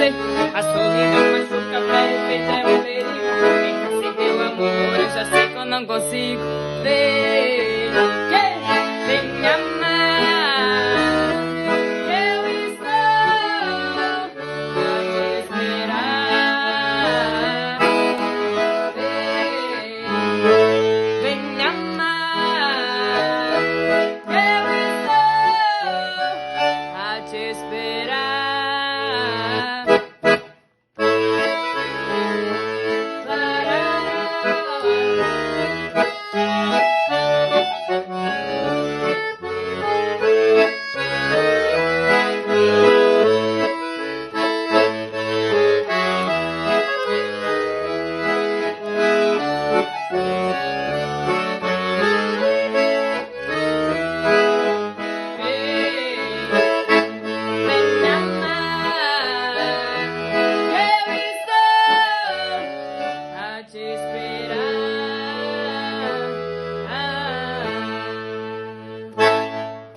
você. A solidão machuca, perfeita é um perigo. Vem cá sem teu amor, eu já sei que eu não consigo ver. Vem me amar, eu estou a te esperar. Vem me amar, eu estou a te esperar.